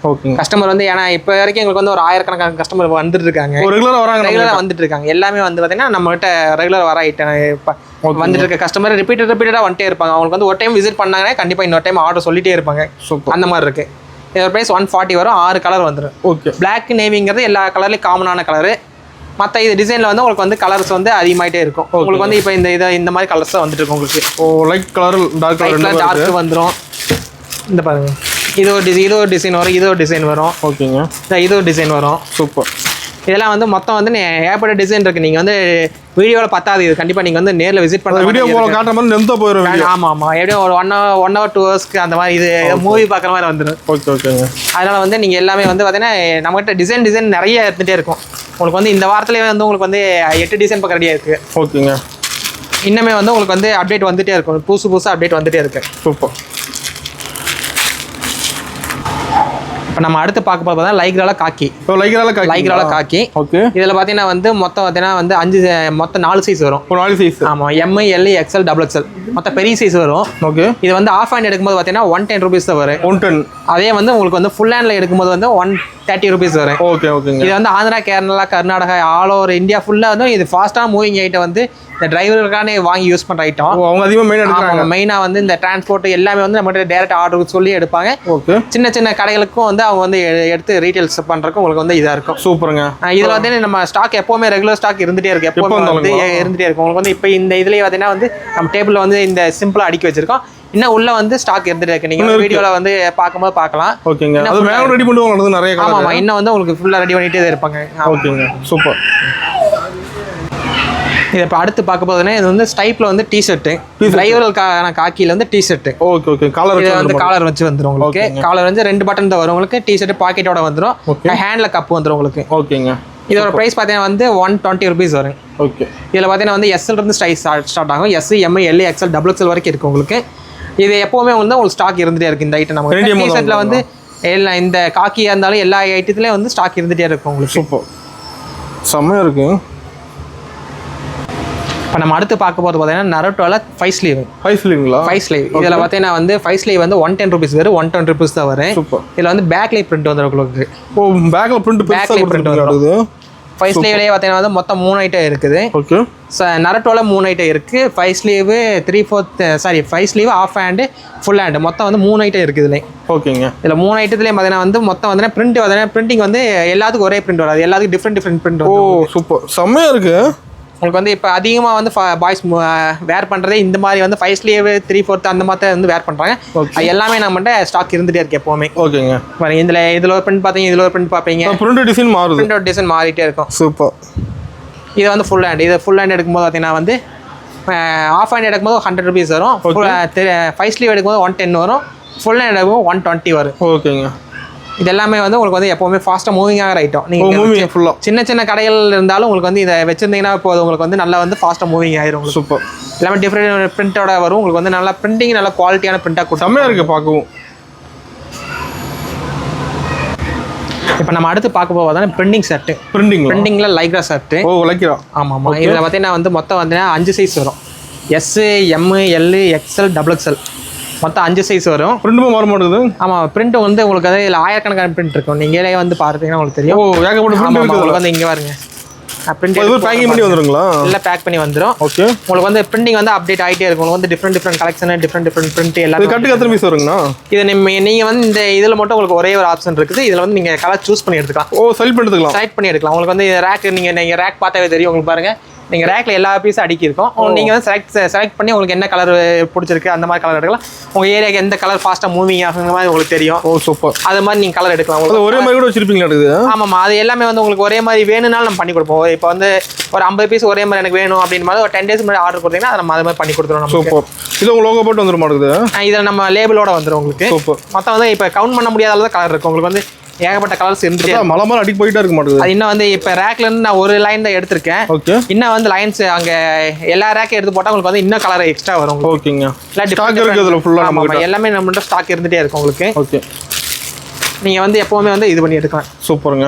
கஸ்டமர் வந்து ஏன்னா இப்போ வரைக்கும் எங்களுக்கு வந்து ஒரு 1000கணக்கான கஸ்டமர் வந்துட்டு இருக்காங்க, ரெகுலராக வந்துட்டு இருக்காங்க. எல்லாமே வந்து பார்த்தீங்கன்னா நம்மகிட்ட ரெகுலர் வர ஐட்டம் வந்துட்டு இருக்க கஸ்டமர் ரிப்பீட்டடாக வந்துட்டே இருப்பாங்க. அவங்களுக்கு வந்து ஒரு டைம் விசிட் பண்ணாங்கன்னா கண்டிப்பாக இன்னொரு டைம் ஆர்டர் சொல்லிட்டே இருப்பாங்க. அந்த மாதிரி இருக்கு. இதோட ப்ரைஸ் 140 வரும். 6 கலர் வந்துடும். ஓகே. பிளாக் நேவிங்கிறது எல்லா கலர்லேயும் காமனான கலரு. மற்ற இது டிசைனில் வந்து உங்களுக்கு வந்து கலர்ஸ் வந்து அதிகமாகிட்டே இருக்கும். உங்களுக்கு வந்து இப்போ இந்த மாதிரி கலர்ஸ் தான் வந்துட்டு இருக்கும் உங்களுக்கு. லைட் கலர் டார்க் வந்துடும். இந்த பாருங்க, இது ஒரு டிசைன் வரும், இது ஒரு டிசைன் வரும். ஓகேங்க. இது ஒரு டிசைன் வரும். சூப்பர். இதெல்லாம் வந்து மொத்தம் வந்து ஏகப்பட்ட டிசைன் இருக்குது. நீங்கள் வந்து வீடியோவில் பத்தாது, இது கண்டிப்பாக நீங்கள் வந்து நேரில் விசிட் பண்ண வீடியோ காட்டுற மாதிரி நெருந்த போயிடும். ஆமாம், எப்படியும் ஒரு 1 hour 2 hours அந்த மாதிரி இது மூவி பார்க்குற மாதிரி வந்துடும். ஓகேங்க. அதனால் வந்து நீங்கள் எல்லாமே வந்து பார்த்தீங்கன்னா நம்மகிட்ட டிசைன் நிறைய எடுத்துகிட்டே இருக்கும். உங்களுக்கு வந்து இந்த வாரத்துலேயே வந்து உங்களுக்கு வந்து 8 டிசைன் பக்கம் ரெடியாக இருக்குது. ஓகேங்க. இன்னுமே வந்து உங்களுக்கு வந்து அப்டேட் வந்துகிட்டே இருக்கும், புதுசு அப்டேட் வந்துகிட்டே இருக்கு. சூப்பர். இப்போ நம்ம அடுத்து பார்க்க போகிறது தான் லைக்ரால காக்கி. லைக்ரால காக்கி. ஓகே. இதில் பார்த்தீங்கன்னா வந்து மொத்தம் பார்த்தீங்கன்னா வந்து மொத்தம் 4 சைஸ் வரும். 4 சைஸ். ஆமாம், எம், எல், எக்ஸ்எல், XXL மொத்தம் பெரிய சைஸ் வரும். ஓகே. இது வந்து ஆஃப் ஹேண்ட் எடுக்கும்போது பார்த்தீங்கன்னா 110 rupees தான் வரும். 110. அதே வந்து உங்களுக்கு வந்து ஃபுல் ஹேண்டில் எடுக்கும்போது வந்து 130 rupees வரும். ஓகேங்க. இது வந்து Andhra, Kerala, Karnataka all over India ஃபுல்லாக வந்து இது ஃபாஸ்ட்டாக மூவிங் ஐட்டம் வந்து இந்த டிரைவருக்கான வாங்கி யூஸ் பண்ணுற ஐட்டம். அவங்க அதிகமாக மெயினாக வந்து இந்த டிரான்ஸ்போர்ட் எல்லாமே வந்து நம்மகிட்ட டேரக்ட் ஆர்டர் சொல்லி எடுப்பாங்க. ஓகே. சின்ன கடைகளுக்கும் வந்து அவங்க வந்து எடுத்து ரீட்டைல்ஸ் பண்ணுறதுக்கு உங்களுக்கு வந்து இதாக இருக்கும். சூப்பருங்க. இதில் வந்து நம்ம ஸ்டாக் எப்போவுமே ரெகுலர் ஸ்டாக் இருந்துகிட்டே இருக்குது, எப்போவுமே வந்து இருந்துகிட்டே இருக்கும். உங்களுக்கு வந்து இப்போ இந்த இதுலேயே பார்த்தீங்கன்னா வந்து நம்ம டேபிளில் வந்து இந்த சிம்பிளாக அடுக்கி வச்சிருக்கோம். இன்னும் உள்ள வந்து ஸ்டாக் இருந்துட்டு இருக்கு. நீங்க வீடியோல வந்து பார்க்கும்போது பார்க்கலாம். ஓகேங்க. அது மேல ரெடி பண்ணுவாங்க நிறைய. ஆமா, இன்னும் வந்து உங்களுக்கு ஃபுல்லா ரெடி பண்ணிட்டே இருப்பாங்க. ஓகேங்க. சூப்பர். இதை இப்போ அடுத்து பார்க்க போதுன்னா இது வந்து ஸ்டைப்ல வந்து டிஷர்ட், டிரைவர்களுக்கான காக்கியில வந்து டிஷர்ட். ஓகே. காலர் வந்து காலர் வச்சு வந்துடும் உங்களுக்கு. காலர் வந்து 2 பட்டன் தான் வரும் உங்களுக்கு. டிஷர்ட் பாக்கெட்டோட வந்துடும். ஹேண்ட்ல கப் வந்துடும் உங்களுக்கு. ஓகேங்க. இதோட ப்ரைஸ் பார்த்தீங்கன்னா வந்து 120 rupees வரும். ஓகே. இதில் பார்த்தீங்கன்னா வந்து எஸ்எல் இருந்து ஸ்டார்ட் ஆகும். S, M, L, XXL, XXL வரைக்கும் இருக்கு உங்களுக்கு. இது எப்போவுமே வந்து உங்களுக்கு ஸ்டாக் இருந்துகிட்டே இருக்குது. இந்த ஐட்டம் நம்ம டிஷர்ட்டில் வந்து எல்லாம் இந்த காக்கியாக இருந்தாலும் எல்லா ஐட்டத்துலேயும் வந்து ஸ்டாக் இருந்துகிட்டே இருக்கும் உங்களுக்கு. சூப்பர், செம்மையாக இருக்கு. இப்போ நம்ம அடுத்து பார்க்க போகிறது பார்த்தீங்கன்னா நரோட்டோவில் 5 ஸ்லீவ். 5 ஸ்லீவ்ங்களா? 5 ஸ்லீவ். இதில் பார்த்தீங்கன்னா வந்து 5 ஸ்லீவ் வந்து 110 rupees வரும். 110 rupees தான் வரும். சூப்பர். இதில் வந்து பேக்லைட் பிரிண்ட் வந்துடும் உங்களுக்கு. ஓ, பேக்ல பிரிண்ட் வருது. 5 ஸ்லீவ்லேயே பார்த்தீங்கன்னா வந்து மொத்தம் 3 ஐட்டம் இருக்குது. ஓகே. நரோட்டோவில் 3 ஐட்டம் இருக்குது. 5 sleeve 5 sleeve of hand full hand மொத்தம் வந்து 3 ஐட்டம் இருக்குது இதுலேயும். ஓகேங்க. இதில் 3 ஐட்டத்துலேயும் பார்த்தீங்கன்னா வந்து மொத்தம் வந்து பிரிண்ட் பார்த்தீங்கன்னா பிரிண்டிங் வந்து எல்லாத்துக்கும் ஒரே பிரிண்ட் வராது, எல்லாத்துக்கும் டிஃப்ரெண்ட் பிரிண்ட். ஓ, சூப்பர், செம்மையாக இருக்குது. உங்களுக்கு வந்து இப்போ அதிகமாக வந்து பாய்ஸ் வேர் பண்ணுறதே இந்த மாதிரி வந்து 5 ஸ்லீவ் 3/4 அந்த மாதிரி வந்து வேர் பண்ணுறாங்க. அது எல்லாமே நம்மகிட்ட ஸ்டாக் இருந்துகிட்டே இருக்குது எப்போவுமே. ஓகேங்க. இதில் ஒரு பிரிண்ட் பார்த்தீங்க, இதில் ஒரு பிரிண்ட் பார்ப்பீங்க. பிரிண்ட் டிசைன் மாறுது, பிரிண்ட் டிசைன் மாறிட்டே இருக்கும். சூப்பர். இது வந்து ஃபுல் ஹேண்ட். இது ஃபுல் ஹேண்ட் எடுக்கும்போது பார்த்தீங்கன்னா வந்து ஆஃப் ஹேண்ட் எடுக்கும்போது 100 rupees வரும். 5 ஸ்லீவ் எடுக்கும்போது 110 வரும். ஃபுல் ஹேண்ட் எடுக்கும்போது 120 வரும். ஓகேங்க. இது எல்லாமே வந்து உங்களுக்கு வந்து எப்போவுமே ஃபாஸ்ட்டாக மூவிங் ஆகிற ஐட்டம். நீங்கள் ஃபுல்லாக சின்ன கடைகள் இருந்தாலும் உங்களுக்கு வந்து இதை வச்சிருந்தீங்கன்னா போதும், உங்களுக்கு வந்து நல்லா வந்து ஃபாஸ்ட்டாக மூவிங் ஆயிரும். சூப்பர். எல்லாமே டிஃப்ரெண்ட் பிரிண்டோட வரும். உங்களுக்கு வந்து நல்லா பிரிண்டிங் நல்லா குவாலிட்டியான பிரிண்டாக கொடுத்து செம்மையாக இருக்குது பார்க்கவும். இப்போ நம்ம அடுத்து பார்க்க போவதான பிரிண்டிங் ஷர்ட்டு. பிரிண்டிங்கில் லைக்ரா ஷர்ட்டு. Oh, Lycra. ஆமாம். இதில் பார்த்தீங்கன்னா வந்து மொத்தம் பார்த்தீங்கன்னா 5 சைஸ் வரும். S, M, L, XXL, XXL மொத்தம் 5 சைஸ் வரும். பிரிண்ட்டும் மாற மாட்டேங்குது. ஆமாம், பிரிண்ட் வந்து உங்களுக்கு அது இல்லை 1000கணக்கான பிரிண்ட் இருக்கும். நீங்களே வந்து பார்த்தீங்கன்னா உங்களுக்கு தெரியும். ஓ, ஏகப்பட்ட பிரிண்ட் இருக்கு. உங்களுக்கு வந்து இங்கே பாருங்க, பிரிண்ட் பேக்கிங் பண்ணி வந்துருங்களா? இல்லை, பேக் பண்ணி வந்துடும். ஓகே. உங்களுக்கு வந்து பிரிண்டிங் வந்து அப்டேட் ஆகிட்டே இருக்கும். உங்களுக்கு வந்து டிஃப்ரெண்ட் கலெக்ஷன், டிஃப்ரெண்ட் பிரிண்ட் எல்லாம். கட்டுக்கு எத்தனை பீஸ் வருங்கண்ணா? இது நீங்கள் வந்து இந்த இதில் மட்டும் உங்களுக்கு ஒரே ஒரு ஆப்ஷன் இருக்குது. இதில் வந்து நீங்கள் கலர் சூஸ் பண்ணி எடுத்துக்கலாம். ஓ, செலக்ட் பண்ணி எடுக்கலாம். உங்களுக்கு வந்து ரேக் நீங்கள் ரேக் பார்த்தாவே தெரியும். உங்களுக்கு பாருங்கள், நீங்கள் ரேக்கில் எல்லா பீஸும் அடுக்கியிருக்கோம். நீங்கள் வந்து செலக்ட் பண்ணி உங்களுக்கு என்ன கலர் பிடிச்சிருக்கு அந்த மாதிரி கலர் எடுக்கலாம். உங்கள் ஏரியாவுக்கு எந்த கலர் ஃபாஸ்ட்டாக மூவிங் ஆகுங்கிற மாதிரி உங்களுக்கு தெரியும். ஓ, சூப்பர். அது மாதிரி நீங்கள் கலர் எடுக்கலாம். உங்களுக்கு ஒரே மாதிரி கூட வச்சிருப்பீங்களா? ஆமாம், அது எல்லாமே வந்து உங்களுக்கு ஒரே மாதிரி வேணும்னாலும் நம்ம பண்ணி கொடுப்போம். இப்போ வந்து ஒரு 50 பீஸ் ஒரே மாதிரி எனக்கு வேணும் அப்படின்னு மாதிரி ஒரு 10 days முன்னாடி ஆர்டர் கொடுத்தீங்கன்னா அதை நம்ம அது மாதிரி பண்ணி கொடுத்துருவோம். சூப்பர். இது உங்கள் லோகோ போட்டு வந்துட மாட்டேங்குது. இதில் நம்ம லேபிளோட வந்துடும் உங்களுக்கு. சூப்பர். மொத்தம் வந்து இப்போ கவுண்ட் பண்ண முடியாத அளவு கலர் இருக்கும். உங்களுக்கு வந்து ஏகப்பட்ட கலர்ஸ் இருந்துட்டு மலை அடிக்க போயிட்டே இருக்க மாட்டேங்குது. அது இன்னும் வந்து இப்போ ரேக்ல இருந்து நான் ஒரு லைன் தான் எடுத்திருக்கேன். ஓகே. இன்னும் வந்து லைன்ஸ் அங்கே எல்லா ரேக்கையும் எடுத்து போட்டால் உங்களுக்கு வந்து இன்னும் கலர் எக்ஸ்ட்ரா வரும். ஓகேங்க. ஸ்டாக் இருக்கு அதில் ஃபுல்லாக. ஆமாம், எல்லாமே நம்மகிட்ட ஸ்டாக் இருந்துகிட்டே இருக்கும் உங்களுக்கு. ஓகே. நீங்கள் வந்து எப்போவுமே வந்து இது பண்ணி எடுக்கலாம். சூப்பருங்க.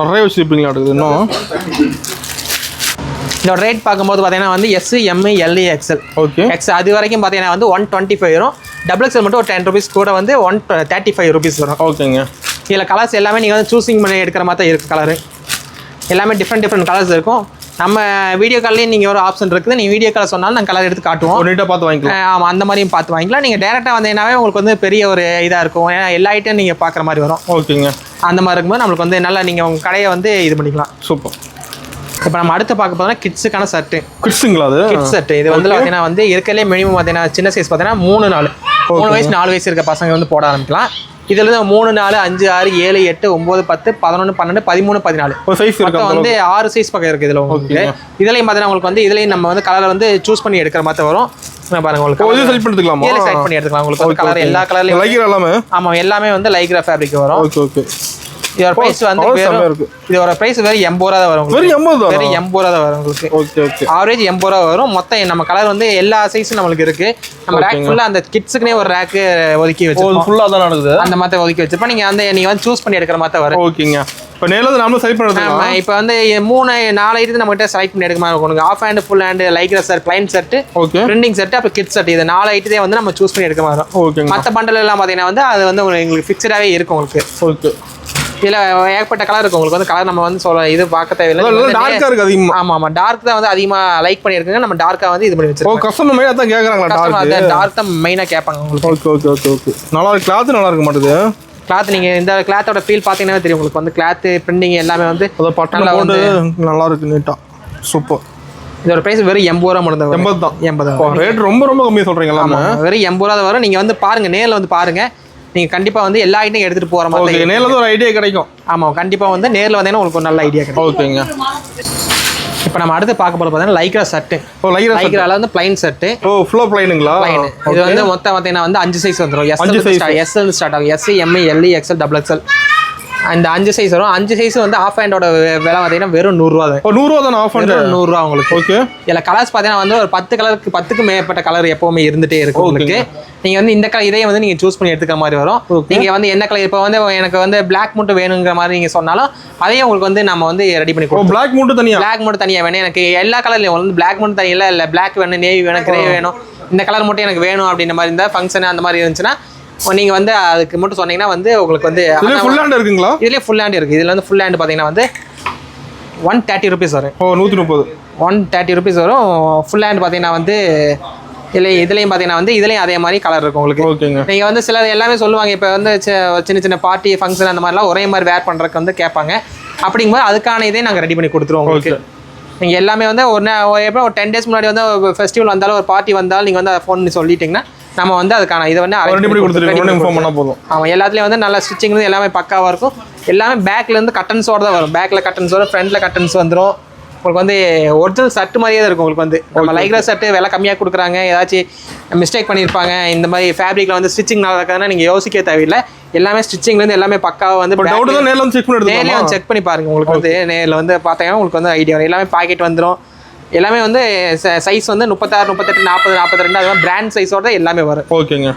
நிறைய வச்சுருப்பீங்களா? இன்னும் இதோட ரேட் பார்க்கும்போது பார்த்தீங்கன்னா வந்து S M L XL okay X அது வரைக்கும் பார்த்தீங்கன்னா வந்து 125 வரும். டபுள் எக்ஸ்எல் மட்டும் ஒரு 10 rupees கூட வந்து 135 rupees வரும். ஓகேங்க. இதில் கலர்ஸ் எல்லாமே நீங்கள் வந்து சூஸிங் பண்ணி எடுக்கிற மாதிரி தான் இருக்குது. கலரு எல்லாமே டிஃப்ரெண்ட் கலர்ஸ் இருக்கும். நம்ம வீடியோ கால்லேயும் நீங்கள் ஒரு ஆப்ஷன் இருக்குது. நீங்கள் வீடியோ கால் சொன்னாலும் நாங்கள் கலர் எடுத்து காட்டுவோம். நீட்டாக பார்த்து வாங்கிக்கலாம். ஆமாம், அந்த மாதிரியும் பார்த்து வாங்கிக்கலாம். நீங்கள் டேரெக்டாக வந்தீங்கன்னாவே உங்களுக்கு வந்து பெரிய ஒரு இதாக இருக்கும். ஏன்னா எல்லா ஐட்டம் நீங்கள் பார்க்குற மாதிரி வரும். ஓகேங்க. அந்த மாதிரி இருக்கும்போது நம்மளுக்கு வந்து நல்லா நீங்கள் உங்கள் கடையை வந்து இது பண்ணிக்கலாம். சூப்பர். இப்போ நம்ம அடுத்து பார்க்க போதோம்னா கிட்ஸுக்கான ஷர்ட்டு. கிட்ஸுங்களா? அது கிட்ஸ் ஷர்ட். இது வந்து பார்த்தீங்கன்னா வந்து இருக்கிறதுலே மினிமம் பார்த்தீங்கன்னா சின்ன சைஸ் பார்த்தீங்கன்னா 3 வயசு 4 வயசு இருக்க பசங்க வந்து போட ஆரம்பிக்கலாம். இதில் வந்து 3, 4, 5, 6, 7, 8, 9, 10, 11, 12, 13, 14 சைஸ் இருக்கு. வந்து 6 சைஸ் பக்கம் இருக்குது இதில் உங்களுக்கு. இதுலையும் பார்த்தீங்கன்னா உங்களுக்கு வந்து இதுலையும் நம்ம வந்து கலரை வந்து சூஸ் பண்ணி எடுக்கிற மாதிரி வரும். பாருங்க உங்களுக்கு செலக்ட் பண்ணிக்கலாம். செலக்ட் பண்ணி எடுத்துக்கலாம். உங்களுக்கு வந்து கலர் எல்லா கலர்லையும் லைக்ரா எல்லாமே. ஆமாம், எல்லாமே வந்து லைக்ரா ஃபேப்ரிக் வரும். Okay okay. இதோட பிரைஸ் வந்து இதோட பிரைஸ் வெறும் 80 ரூபா தான் வரும். வெறும் 80 தான் வரும் உங்களுக்கு. Okay okay. ஆவரேஜ் 80 ரூபா வரும். மொத்தம் நம்ம கலர் வந்து எல்லா சைஸும் நம்மளுக்கு இருக்கு. நம்ம ரேக் ஃபுல்லா அந்த கிட்ஸுக்குனே ஒரு ரேக் ஒதுக்கி வச்சிருக்கோம். ஃபுல்லா தான் நடக்குது. அந்த மாதிரி ஒதுக்கி வச்சிருப்போம். நீங்க வந்து சூஸ் பண்ணி எடுக்கிற மாதிரி வரும். ஓகேங்க. இப்போ நேர்ல நாம செலக்ட் பண்றோம். இப்போ வந்து 3-4 ஐட்டம் நம்ம கிட்ட செலக்ட் பண்ணி எடுக்க மாதிரி இருக்கும். Half hand, full hand, Lycra shirt, plain shirt, okay, printing shirt, அப்புறம் கிட்ஸ் ஷர்ட். இது 4 ஐட்டத்தை வந்து நம்ம சூஸ் பண்ணி எடுக்க மாதிரி இருக்கும். ஓகேங்க. மற்ற பண்டல் எல்லாம் பார்த்தீங்கன்னா வந்து அது வந்து உங்களுக்கு ஃபிக்ஸடாவே இருக்கும் உங்களுக்கு. ஓகே. இதில் ஏகப்பட்ட கலர் இருக்கும். உங்களுக்கு வந்து கலர் நம்ம வந்து இது பார்க்க தேவையில்லை. டார்க்கா இருக்கு அதிகமா. ஆமாம், டார்க் தான் வந்து அதிகமாக லைக் பண்ணியிருக்காங்க. நம்ம டார்க்காக வந்து இது பண்ணி வச்சிருக்கோம். கஸ்டமர் மெயினாக தான் கேட்குறாங்களா? டார்க் தான் மெயினாக கேட்பாங்க உங்களுக்கு. Okay okay okay okay. நல்லா இருக்கு. கிளாத் நல்லா இருக்க மாட்டேது. கிளாத் நீங்கள் இந்த கிளாத்தோட ஃபீல் பார்த்தீங்கன்னா தெரியும் உங்களுக்கு. வந்து கிளாத்து பிரிண்டிங் எல்லாமே வந்து பட்டனில் போட்டு நல்லா இருக்கு. நீட்டாக சூப்பர். இதோட பிரைஸ் வெறும் 80 ரூபா மட்டும் தான். 80 தான். 80. ரேட் ரொம்ப ரொம்ப கம்மியாக சொல்கிறீங்களா? வெறும் 80 ரூபா வரும். நீங்கள் வந்து பாருங்கள், நேரில் வந்து பாருங்கள். நீங்கள் கண்டிப்பாக வந்து எல்லா ஐட்டம் எடுத்துகிட்டு போகிற மாதிரி. நேரில் வந்து ஒரு ஐடியா கிடைக்கும். ஆமாம், கண்டிப்பாக வந்து நேரில் வந்தீங்கன்னா உங்களுக்கு ஒரு நல்ல ஐடியா கிடைக்கும். ஓகேங்க. இப்போ நம்ம அடுத்து பார்க்க போகிறது பார்த்தீங்கன்னா லைக்ரா ஷர்ட்டு. லைக்ரால வந்து பிளைன் ஷர்ட்டு. ஃபுல்லாக பிளைனுங்களா? பிளைன். இது வந்து மொத்தம் பார்த்தீங்கன்னா வந்து 5 சைஸ் வந்துடும். எஸ்எல் ஸ்டார்ட் ஆகும். S, M, L, XL, double XL. அந்த 5 சைஸ் வரும். 5 சைஸ் வந்து ஆஃப் ஹேண்டோட விலை பார்த்தீங்கன்னா வெறும் 100 ரூபா தான். 100 ரூபா தான் ஆஃப் ஹேண்ட். 100 ரூபா உங்களுக்கு. ஓகே. இதில் கலர்ஸ் பார்த்தீங்கன்னா வந்து ஒரு 10க்கு மேற்பட்ட கலர் எப்பவுமே இருந்துகிட்டே இருக்கும் உங்களுக்கு. நீங்கள் வந்து இந்த கலர் இதையே வந்து நீங்கள் சூஸ் பண்ணி எடுத்துக்கிற மாதிரி வரும். நீங்கள் வந்து என்ன கலர் இப்போ வந்து எனக்கு வந்து பிளாக் மட்டும் வேணுங்கிற மாதிரி நீங்கள் சொன்னாலும் அதையும் உங்களுக்கு வந்து நம்ம வந்து ரெடி பண்ணி கொடுப்போம். பிளாக் மட்டும் தனியாக வேணும். எனக்கு எல்லா கலர்லையும் வந்து பிளாக் மட்டும் தனியாக இல்லை, பிளாக் வேணும், நேவி வேணும், கிரே வேணும், இந்த கலர் மட்டும் எனக்கு வேணும் அப்படின்ற மாதிரி இருந்தால் ஃபங்க்ஷன் அந்த மாதிரி இருந்துச்சுன்னா நீங்கள் வந்து அதுக்கு மட்டும் சொன்னீங்கன்னா வந்து உங்களுக்கு வந்து ஃபுல் ஹேண்ட் இருக்குங்களா? இதுலேயே ஃபுல் ஹேண்ட் இருக்குது. இதில் வந்து ஃபுல் ஹேண்ட் பார்த்தீங்கன்னா வந்து 130 rupees வரும். 130. 130 rupees வரும். ஃபுல் ஹேண்ட் பார்த்தீங்கன்னா வந்து இதுலேயும் பார்த்தீங்கன்னா வந்து இதுலேயும் அதே மாதிரி கலர் இருக்கும் உங்களுக்கு. ஓகேங்க. நீங்கள் வந்து சில எல்லாமே சொல்லுவாங்க. இப்போ வந்து சின்ன சின்ன பார்ட்டி ஃபங்க்ஷன் அந்த மாதிரிலாம் ஒரே மாதிரி வேர் பண்ணுறதுக்கு வந்து கேட்பாங்க. அப்படிங்கும்போது அதுக்கான இதே நாங்கள் ரெடி பண்ணி கொடுத்துருவோம் உங்களுக்கு. நீங்கள் எல்லாமே வந்து எப்போ ஒரு 10 days முன்னாடி வந்து ஃபெஸ்டிவல் வந்தாலும் ஒரு பார்ட்டி வந்தாலும் நீங்கள் வந்து அதை ஃபோன் பண்ணி சொல்லிட்டீங்கன்னா நம்ம வந்து அதுக்கான இதை வந்து போதும். ஆமாம், எல்லாத்துலேயும் வந்து நல்லா ஸ்டிச்சிங் வந்து எல்லாமே பக்காவாக இருக்கும். எல்லாமே பேக்லேருந்து கட்டன்ஸோடு தான் வரும். பேக்கில் கட்டன்ஸ் வரும், ஃப்ரண்ட்டில் கட்டன்ஸ் வந்துடும். உங்களுக்கு வந்து ஒரிஜினல் ஷர்ட் மாதிரியே தான் இருக்கும். உங்களுக்கு வந்து நம்ம லைக்ரா ஷர்ட்டு விலை கம்மியாக கொடுக்குறாங்க, ஏதாச்சும் மிஸ்டேக் பண்ணியிருப்பாங்க, இந்த மாதிரி ஃபேப்ரிக்கில் வந்து ஸ்டிச்சிங் நல்லா இருக்காதுன்னா நீங்கள் யோசிக்க தேவையில்லை. எல்லாமே ஸ்டிச்சிங்லேருந்து எல்லாமே பக்காவாக வந்து நேரில் செக் பண்ணி பாருங்கள். உங்களுக்கு வந்து நேரில் வந்து பார்த்தீங்கன்னா உங்களுக்கு வந்து ஐடியா வரும். எல்லாமே பாக்கெட் வந்துடும். எல்லாமே வந்து சைஸ் வந்து 36, 38, 40, 42 அது மாதிரி பிராண்ட் சைஸோட எல்லாமே வரும். ஓகேங்க.